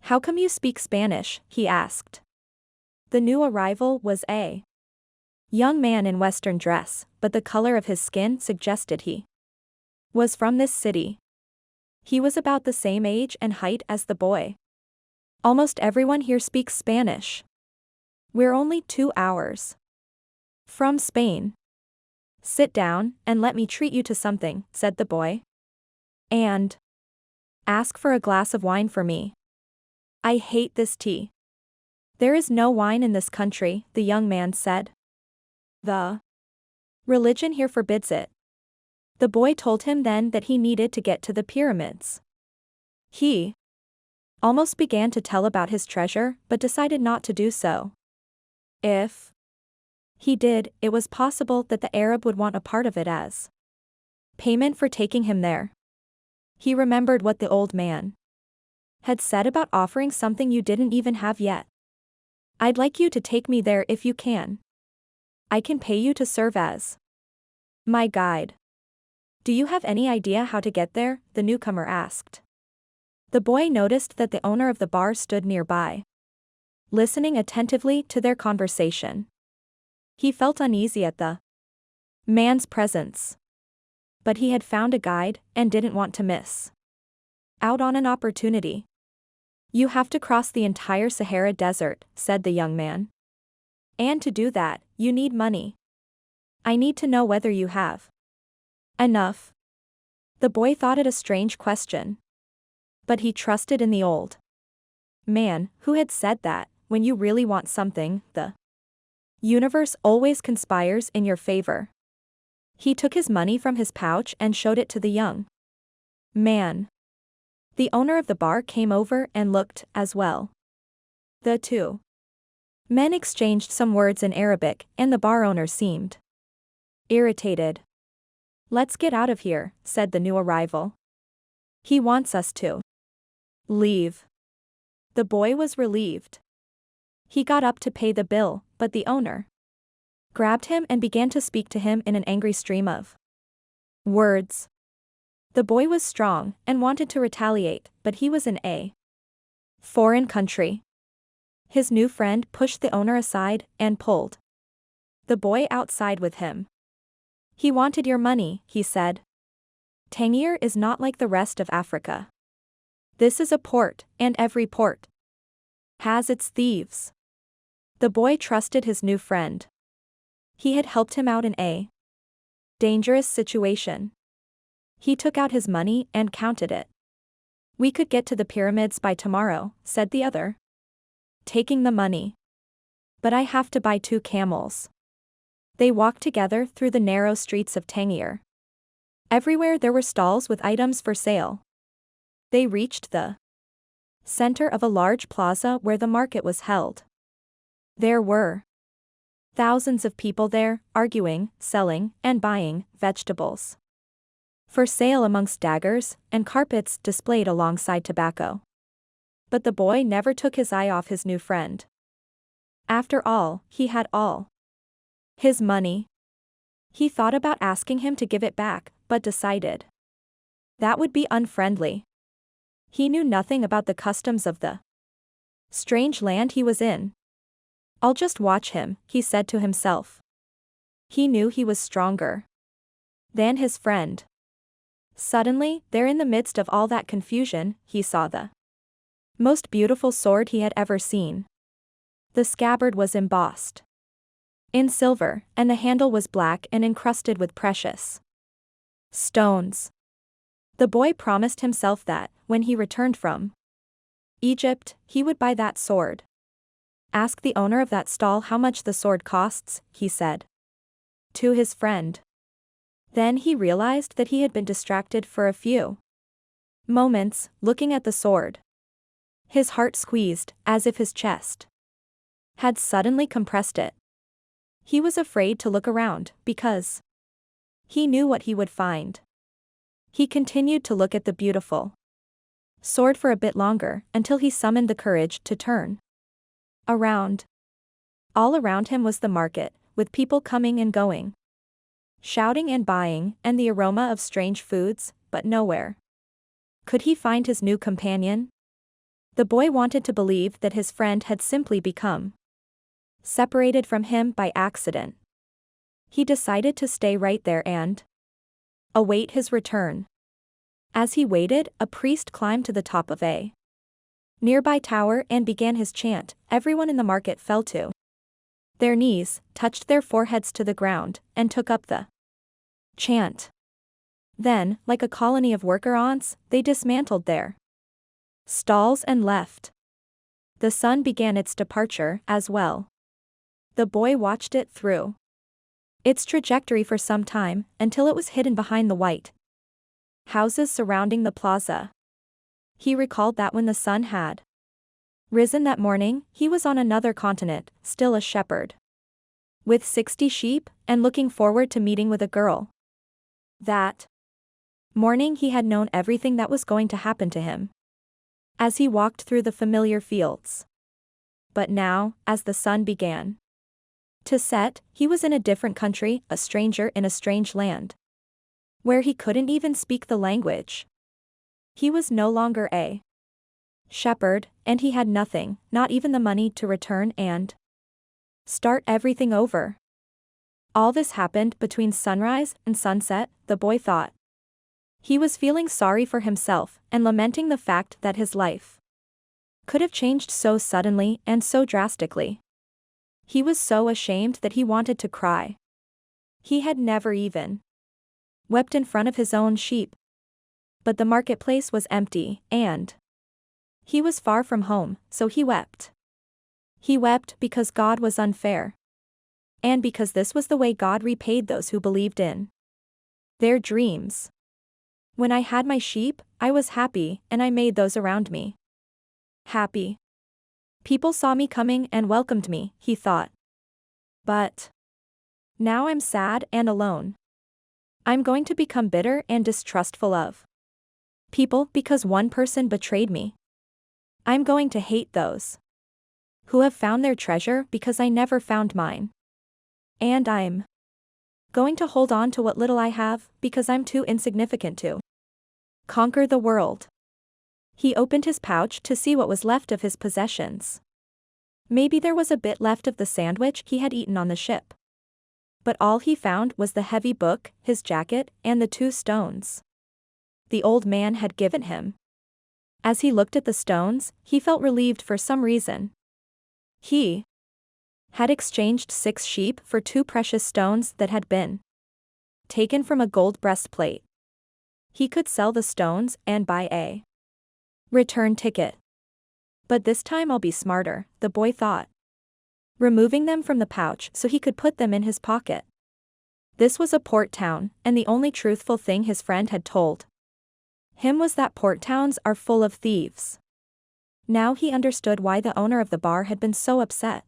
"How come you speak Spanish?" he asked. The new arrival was a young man in Western dress, but the color of his skin suggested he was from this city. He was about the same age and height as the boy. "Almost everyone here speaks Spanish. We're only 2 hours from Spain." "Sit down, and let me treat you to something," said the boy. "And ask for a glass of wine for me. I hate this tea." "There is no wine in this country," the young man said. "The religion here forbids it." The boy told him then that he needed to get to the pyramids. He almost began to tell about his treasure, but decided not to do so. If he did, it was possible that the Arab would want a part of it as payment for taking him there. He remembered what the old man had said about offering something you didn't even have yet. "I'd like you to take me there if you can. I can pay you to serve as my guide." "Do you have any idea how to get there?" the newcomer asked. The boy noticed that the owner of the bar stood nearby, listening attentively to their conversation. He felt uneasy at the man's presence, but he had found a guide and didn't want to miss out on an opportunity. "You have to cross the entire Sahara Desert," said the young man. "And to do that, you need money. I need to know whether you have enough." The boy thought it a strange question, but he trusted in the old man, who had said that, when you really want something, the universe always conspires in your favor. He took his money from his pouch and showed it to the young man. The owner of the bar came over and looked as well. The two men exchanged some words in Arabic, and the bar owner seemed irritated. "Let's get out of here," said the new arrival. "He wants us to leave." The boy was relieved. He got up to pay the bill, but the owner grabbed him and began to speak to him in an angry stream of words. The boy was strong and wanted to retaliate, but he was in a foreign country. His new friend pushed the owner aside and pulled the boy outside with him. "He wanted your money," he said. "Tangier is not like the rest of Africa. This is a port, and every port has its thieves." The boy trusted his new friend. He had helped him out in a dangerous situation. He took out his money and counted it. "We could get to the pyramids by tomorrow," said the other, taking the money. "But I have to buy 2 camels." They walked together through the narrow streets of Tangier. Everywhere there were stalls with items for sale. They reached the center of a large plaza where the market was held. There were thousands of people there, arguing, selling, and buying vegetables for sale amongst daggers, and carpets displayed alongside tobacco. But the boy never took his eye off his new friend. After all, he had all his money. He thought about asking him to give it back, but decided that would be unfriendly. He knew nothing about the customs of the strange land he was in. "I'll just watch him," he said to himself. He knew he was stronger than his friend. Suddenly, there in the midst of all that confusion, he saw the most beautiful sword he had ever seen. The scabbard was embossed in silver, and the handle was black and encrusted with precious stones. The boy promised himself that, when he returned from Egypt, he would buy that sword. "Ask the owner of that stall how much the sword costs," he said to his friend. Then he realized that he had been distracted for a few moments, looking at the sword. His heart squeezed, as if his chest had suddenly compressed it. He was afraid to look around, because he knew what he would find. He continued to look at the beautiful sword for a bit longer, until he summoned the courage to turn around. All around him was the market, with people coming and going, shouting and buying, and the aroma of strange foods, but nowhere could he find his new companion. The boy wanted to believe that his friend had simply become separated from him by accident. He decided to stay right there and await his return. As he waited, a priest climbed to the top of a nearby tower and began his chant. Everyone in the market fell to their knees, touched their foreheads to the ground, and took up the chant. Then, like a colony of worker ants, they dismantled their stalls and left. The sun began its departure as well. The boy watched it through its trajectory for some time, until it was hidden behind the white houses surrounding the plaza. He recalled that when the sun had risen that morning, he was on another continent, still a shepherd with 60 sheep, and looking forward to meeting with a girl. That morning he had known everything that was going to happen to him as he walked through the familiar fields. But now, as the sun began to set, he was in a different country, a stranger in a strange land, where he couldn't even speak the language. He was no longer a shepherd, and he had nothing, not even the money to return and start everything over. All this happened between sunrise and sunset, the boy thought. He was feeling sorry for himself, and lamenting the fact that his life could have changed so suddenly and so drastically. He was so ashamed that he wanted to cry. He had never even wept in front of his own sheep. But the marketplace was empty, and he was far from home, so he wept. He wept because God was unfair. And because this was the way God repaid those who believed in their dreams. When I had my sheep, I was happy, and I made those around me happy. People saw me coming and welcomed me, he thought. But now I'm sad and alone. I'm going to become bitter and distrustful of people because one person betrayed me. I'm going to hate those who have found their treasure because I never found mine. And I'm going to hold on to what little I have because I'm too insignificant to conquer the world. He opened his pouch to see what was left of his possessions. Maybe there was a bit left of the sandwich he had eaten on the ship. But all he found was the heavy book, his jacket, and the 2 stones the old man had given him. As he looked at the stones, he felt relieved for some reason. He had exchanged 6 sheep for 2 precious stones that had been taken from a gold breastplate. He could sell the stones and buy a return ticket. But this time I'll be smarter, the boy thought, removing them from the pouch so he could put them in his pocket. This was a port town, and the only truthful thing his friend had told him was that port towns are full of thieves. Now he understood why the owner of the bar had been so upset.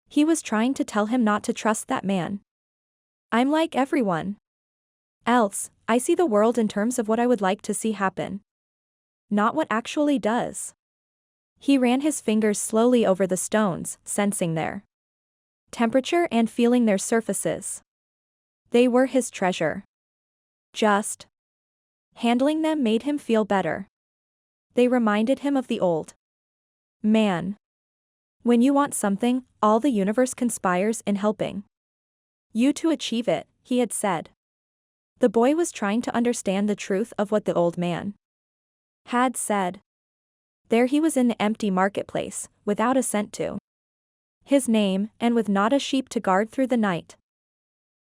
He was trying to tell him not to trust that man. I'm like everyone else, I see the world in terms of what I would like to see happen, not what actually does. He ran his fingers slowly over the stones, sensing their temperature and feeling their surfaces. They were his treasure. Just handling them made him feel better. They reminded him of the old man. When you want something, all the universe conspires in helping you to achieve it, he had said. The boy was trying to understand the truth of what the old man had said. There he was in the empty marketplace, without a cent to his name, and with not a sheep to guard through the night.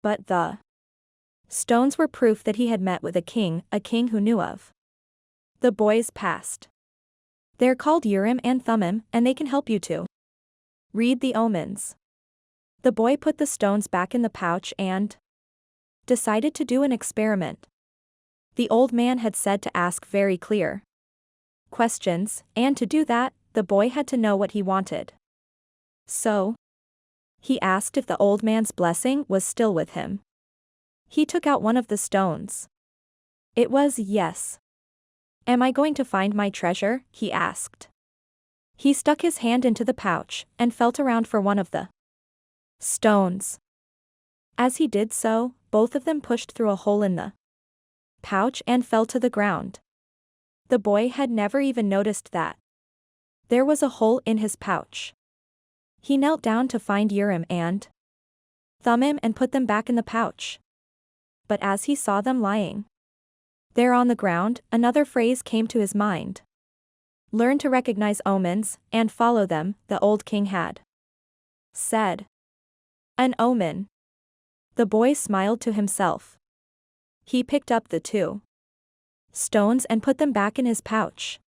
But the stones were proof that he had met with a king who knew of the boy's past. They're called Urim and Thummim, and they can help you to read the omens. The boy put the stones back in the pouch and decided to do an experiment. The old man had said to ask very clear questions, and to do that, the boy had to know what he wanted. So he asked if the old man's blessing was still with him. He took out one of the stones. It was yes. Am I going to find my treasure? He asked. He stuck his hand into the pouch, and felt around for one of the stones. As he did so, both of them pushed through a hole in the pouch and fell to the ground. The boy had never even noticed that. There was a hole in his pouch. He knelt down to find Urim and Thummim and put them back in the pouch. But as he saw them lying there on the ground, another phrase came to his mind. Learn to recognize omens, and follow them, the old king had said. An omen. The boy smiled to himself. He picked up the 2 stones and put them back in his pouch.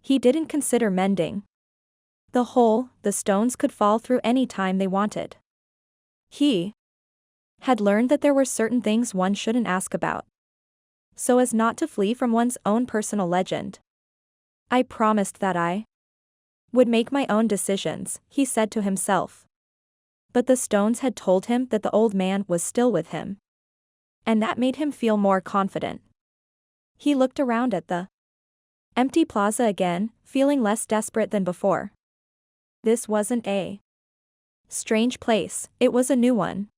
He didn't consider mending the hole. The stones could fall through any time they wanted. He had learned that there were certain things one shouldn't ask about, so as not to flee from one's own personal legend. I promised that I would make my own decisions, he said to himself. But the stones had told him that the old man was still with him, and that made him feel more confident. He looked around at the empty plaza again, feeling less desperate than before. This wasn't a strange place, it was a new one.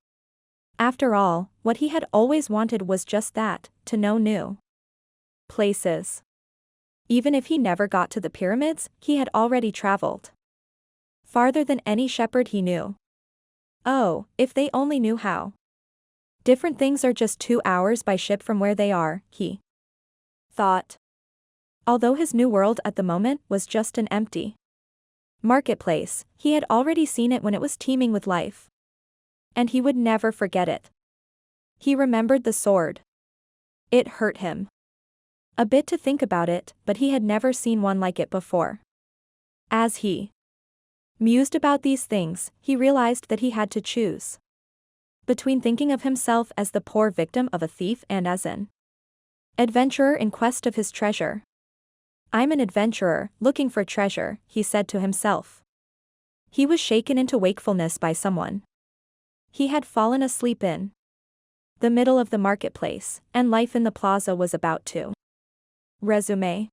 After all, what he had always wanted was just that, to know new places. Even if he never got to the pyramids, he had already traveled farther than any shepherd he knew. Oh, if they only knew how. Different things are just 2 hours by ship from where they are, he thought. Although his new world at the moment was just an empty marketplace, he had already seen it when it was teeming with life. And he would never forget it. He remembered the sword. It hurt him a bit to think about it, but he had never seen one like it before. As he mused about these things, he realized that he had to choose between thinking of himself as the poor victim of a thief and as an adventurer in quest of his treasure. I'm an adventurer, looking for treasure, he said to himself. He was shaken into wakefulness by someone. He had fallen asleep in the middle of the marketplace, and life in the plaza was about to resume.